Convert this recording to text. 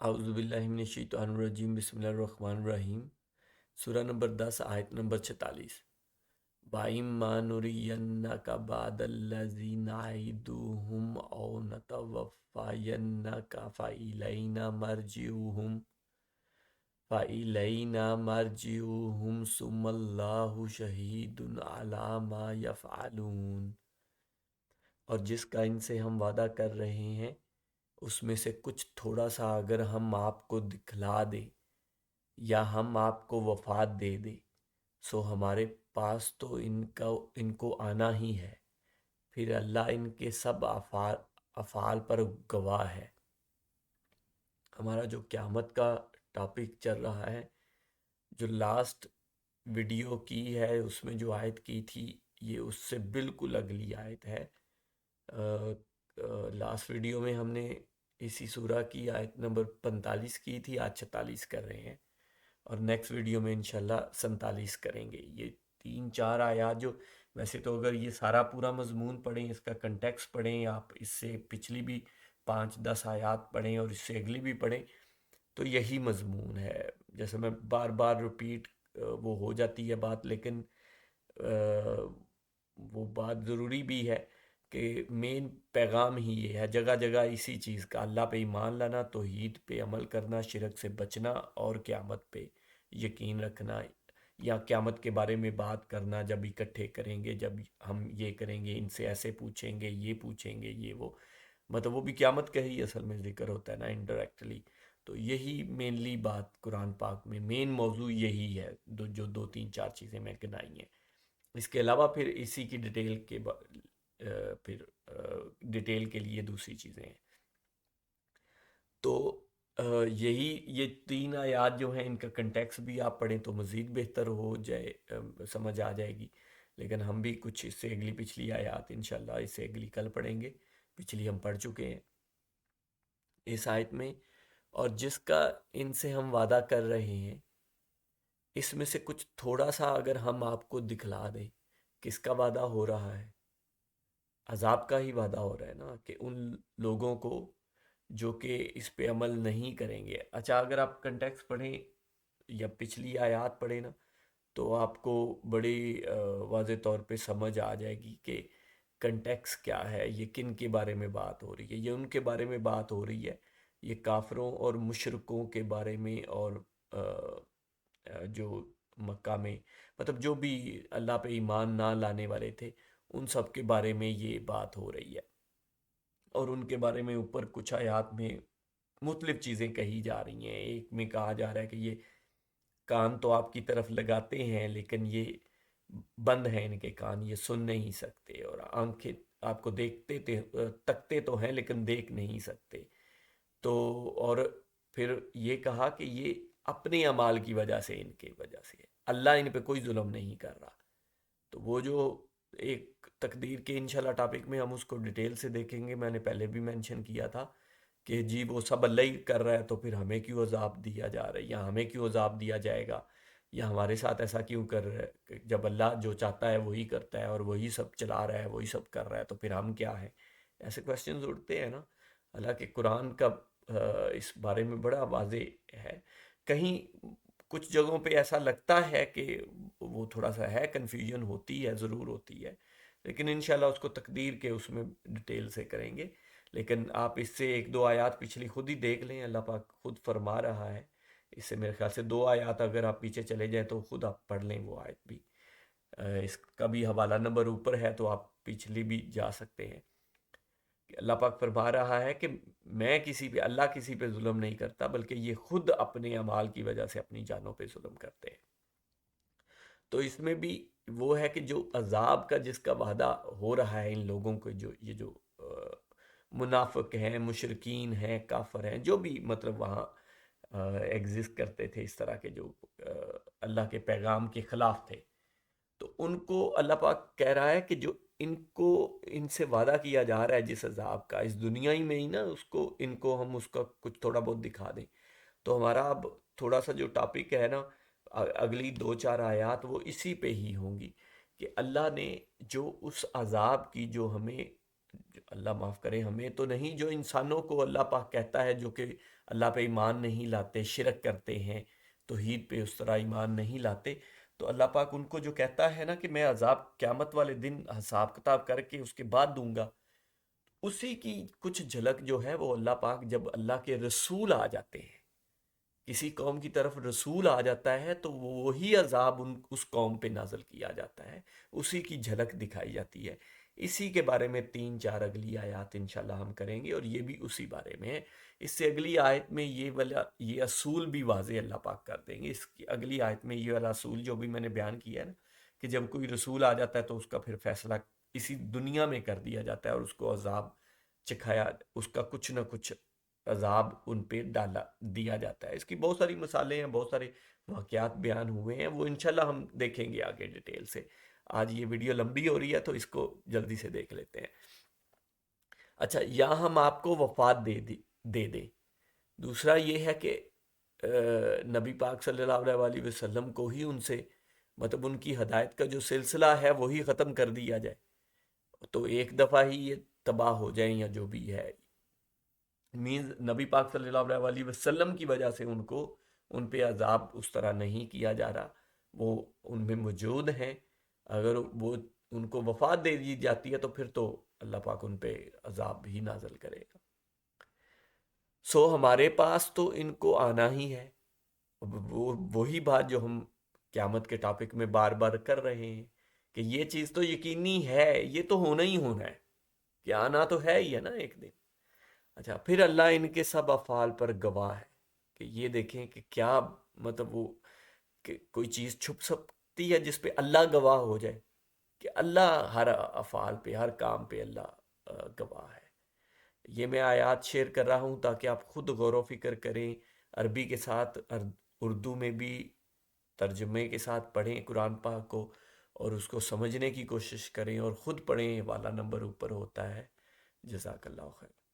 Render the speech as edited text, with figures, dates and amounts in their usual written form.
اعوذ باللہ من الشیطان الرجیم، بسم اللہ الرحمن الرحیم۔ سورہ نمبر 10، آیت نمبر 46۔ وَإِمَّا نُرِيَنَّكَ بَعْضَ الَّذِي نَعِدُهُمْ أَوْ نَتَوَفَّيَنَّكَ فَإِلَيْنَا مَرْجِعُهُمْ ثُمَّ اللَّهُ شَهِيدٌ عَلَى مَا يَفْعَلُونَ۔ اور جس کا ان سے ہم وعدہ کر رہے ہیں اس میں سے کچھ تھوڑا سا اگر ہم آپ کو دکھلا دیں یا ہم آپ کو وفات دے دیں، سو ہمارے پاس تو ان کو آنا ہی ہے، پھر اللہ ان کے سب افعال پر گواہ ہے۔ ہمارا جو قیامت کا ٹاپک چل رہا ہے، جو لاسٹ ویڈیو کی ہے اس میں جو آیت کی تھی، یہ اس سے بالکل اگلی آیت ہے۔ لاسٹ ویڈیو میں ہم نے اسی سورہ کی آیت نمبر 45 کی تھی، آج 46 کر رہے ہیں، اور نیکسٹ ویڈیو میں انشاءاللہ 47 کریں گے۔ یہ 3-4 آیات جو ویسے تو اگر یہ سارا پورا مضمون پڑھیں، اس کا کنٹیکس پڑھیں، آپ اس سے پچھلی بھی 5-10 آیات پڑھیں اور اس سے اگلی بھی پڑھیں، تو یہی مضمون ہے۔ جیسے میں بار بار رپیٹ وہ ہو جاتی ہے بات، لیکن وہ بات ضروری بھی ہے کہ مین پیغام ہی یہ ہے، جگہ جگہ اسی چیز کا، اللہ پہ ایمان لانا، توحید پہ عمل کرنا، شرک سے بچنا، اور قیامت پہ یقین رکھنا، یا قیامت کے بارے میں بات کرنا، جب اکٹھے کریں گے، جب ہم یہ کریں گے، ان سے ایسے پوچھیں گے، یہ پوچھیں گے، یہ وہ، مطلب وہ بھی قیامت کا ہی اصل میں ذکر ہوتا ہے نا، انڈائریکٹلی۔ تو یہی مینلی بات قرآن پاک میں مین موضوع یہی ہے، جو 2-3-4 چیزیں میں گنائی ہیں۔ اس کے علاوہ پھر اسی کی پھر ڈیٹیل کے لیے دوسری چیزیں ہیں۔ تو یہ 3 آیات جو ہیں، ان کا کنٹیکس بھی آپ پڑھیں تو مزید بہتر ہو جائے، سمجھ آ جائے گی۔ لیکن ہم بھی کچھ اس سے اگلی پچھلی آیات انشاءاللہ اس سے اگلی کل پڑھیں گے، پچھلی ہم پڑھ چکے ہیں اس آیت میں۔ اور جس کا ان سے ہم وعدہ کر رہے ہیں، اس میں سے کچھ تھوڑا سا اگر ہم آپ کو دکھلا دیں، کس کا وعدہ ہو رہا ہے؟ عذاب کا ہی وعدہ ہو رہا ہے نا، کہ ان لوگوں کو جو کہ اس پہ عمل نہیں کریں گے۔ اچھا، اگر آپ کنٹیکس پڑھیں یا پچھلی آیات پڑھیں نا، تو آپ کو بڑی واضح طور پہ سمجھ آ جائے گی کہ کنٹیکس کیا ہے، یہ کن کے بارے میں بات ہو رہی ہے۔ یہ ان کے بارے میں بات ہو رہی ہے، یہ کافروں اور مشرکوں کے بارے میں، اور جو مکہ میں، مطلب جو بھی اللہ پہ ایمان نہ لانے والے تھے، ان سب کے بارے میں یہ بات ہو رہی ہے۔ اور ان کے بارے میں اوپر کچھ آیات میں مختلف چیزیں کہی جا رہی ہیں۔ ایک میں کہا جا رہا ہے کہ یہ کان تو آپ کی طرف لگاتے ہیں، لیکن یہ بند ہیں ان کے کان، یہ سن نہیں سکتے، اور آنکھیں آپ کو تکتے تو ہیں لیکن دیکھ نہیں سکتے۔ تو اور پھر یہ کہا کہ یہ اپنے اعمال کی وجہ سے، ان کی وجہ سے اللہ ان پہ کوئی ظلم نہیں کر رہا۔ تو وہ جو ایک تقدیر کے انشاءاللہ ٹاپک میں ہم اس کو ڈیٹیل سے دیکھیں گے۔ میں نے پہلے بھی مینشن کیا تھا کہ جی وہ سب اللہ ہی کر رہا ہے، تو پھر ہمیں کیوں عذاب دیا جا رہا ہے، یا ہمیں کیوں عذاب دیا جائے گا، یا ہمارے ساتھ ایسا کیوں کر رہا ہے کہ جب اللہ جو چاہتا ہے وہی کرتا ہے، اور وہی سب چلا رہا ہے، وہی سب کر رہا ہے، تو پھر ہم کیا ہیں؟ ایسے کویسچنز اٹھتے ہیں نا۔ حالانکہ قرآن کا اس بارے میں بڑا واضح ہے۔ کہیں کچھ جگہوں پہ ایسا لگتا ہے کہ وہ تھوڑا سا ہے، کنفیوژن ہوتی ہے، ضرور ہوتی ہے، لیکن انشاءاللہ اس کو تقدیر کے اس میں ڈیٹیل سے کریں گے۔ لیکن آپ اس سے 1-2 آیات پچھلی خود ہی دیکھ لیں، اللہ پاک خود فرما رہا ہے۔ اس سے میرے خیال سے 2 آیات اگر آپ پیچھے چلے جائیں تو خود آپ پڑھ لیں وہ آیت بھی۔ اس کا بھی حوالہ نمبر اوپر ہے، تو آپ پچھلی بھی جا سکتے ہیں۔ کہ اللہ پاک فرما رہا ہے کہ اللہ کسی پہ ظلم نہیں کرتا، بلکہ یہ خود اپنے اعمال کی وجہ سے اپنی جانوں پہ ظلم کرتے ہیں۔ تو اس میں بھی وہ ہے کہ جو عذاب کا جس کا وعدہ ہو رہا ہے ان لوگوں کو، یہ جو منافق ہیں، مشرکین ہیں، کافر ہیں، جو بھی مطلب وہاں ایگزسٹ کرتے تھے اس طرح کے، جو اللہ کے پیغام کے خلاف تھے، تو ان کو اللہ پاک کہہ رہا ہے کہ جو ان سے وعدہ کیا جا رہا ہے جس عذاب کا، اس دنیا ہی میں ہی نا، ان کو ہم اس کا کچھ تھوڑا بہت دکھا دیں۔ تو ہمارا اب تھوڑا سا جو ٹاپک ہے نا، اگلی 2-4 آیات وہ اسی پہ ہی ہوں گی، کہ اللہ نے جو اس عذاب کی، جو اللہ معاف کرے، ہمیں تو نہیں، جو انسانوں کو اللہ پاک کہتا ہے جو کہ اللہ پہ ایمان نہیں لاتے، شرک کرتے ہیں، توحید پہ اس طرح ایمان نہیں لاتے، تو اللہ پاک ان کو جو کہتا ہے نا کہ میں عذاب قیامت والے دن حساب کتاب کر کے اس کے بعد دوں گا، اسی کی کچھ جھلک جو ہے وہ اللہ پاک جب اللہ کے رسول آ جاتے ہیں، کسی قوم کی طرف رسول آ جاتا ہے تو وہی عذاب اس قوم پہ نازل کیا جاتا ہے، اسی کی جھلک دکھائی جاتی ہے۔ اسی کے بارے میں 3 4 اگلی آیات انشاءاللہ ہم کریں گے، اور یہ بھی اسی بارے میں ہے۔ اس سے اگلی آیت میں یہ اصول بھی واضح اللہ پاک کر دیں گے۔ اس کی اگلی آیت میں یہ والا اصول جو بھی میں نے بیان کیا ہے نا، کہ جب کوئی رسول آ جاتا ہے تو اس کا پھر فیصلہ اسی دنیا میں کر دیا جاتا ہے، اور اس کو عذاب چکھایا، اس کا کچھ نہ کچھ عذاب ان پہ ڈالا دیا جاتا ہے۔ اس کی بہت ساری مثالیں ہیں، بہت سارے واقعات بیان ہوئے ہیں، وہ انشاءاللہ ہم دیکھیں گے آگے ڈیٹیل سے۔ آج یہ ویڈیو لمبی ہو رہی ہے تو اس کو جلدی سے دیکھ لیتے ہیں۔ اچھا، یا ہم آپ کو وفات دے دیں۔ دوسرا یہ ہے کہ نبی پاک صلی اللہ علیہ وسلم کو ہی ان سے، مطلب ان کی ہدایت کا جو سلسلہ ہے وہی ختم کر دیا جائے، تو ایک دفعہ ہی یہ تباہ ہو جائیں یا جو بھی ہے، مینز نبی پاک صلی اللہ علیہ وسلم کی وجہ سے ان پہ عذاب اس طرح نہیں کیا جا رہا، وہ ان میں موجود ہیں۔ اگر وہ ان کو وفات دے دی جاتی ہے تو پھر تو اللہ پاک ان پہ عذاب بھی نازل کرے گا۔ سو ہمارے پاس تو ان کو آنا ہی ہے، وہی بات جو ہم قیامت کے ٹاپک میں بار بار کر رہے ہیں کہ یہ چیز تو یقینی ہے، یہ تو ہونا ہی ہونا ہے، کہ آنا تو ہے ہی ہے نا ایک دن۔ اچھا، پھر اللہ ان کے سب افعال پر گواہ ہے، کہ یہ دیکھیں کہ کیا، مطلب وہ کہ کوئی چیز چھپ سکتی ہے جس پہ اللہ گواہ ہو جائے، کہ اللہ ہر افعال پہ، ہر کام پہ اللہ گواہ ہے۔ یہ میں آیات شیئر کر رہا ہوں تاکہ آپ خود غور و فکر کریں، عربی کے ساتھ اردو میں بھی ترجمے کے ساتھ پڑھیں قرآن پاک کو، اور اس کو سمجھنے کی کوشش کریں اور خود پڑھیں، والا نمبر اوپر ہوتا ہے۔ جزاک اللہ خیر۔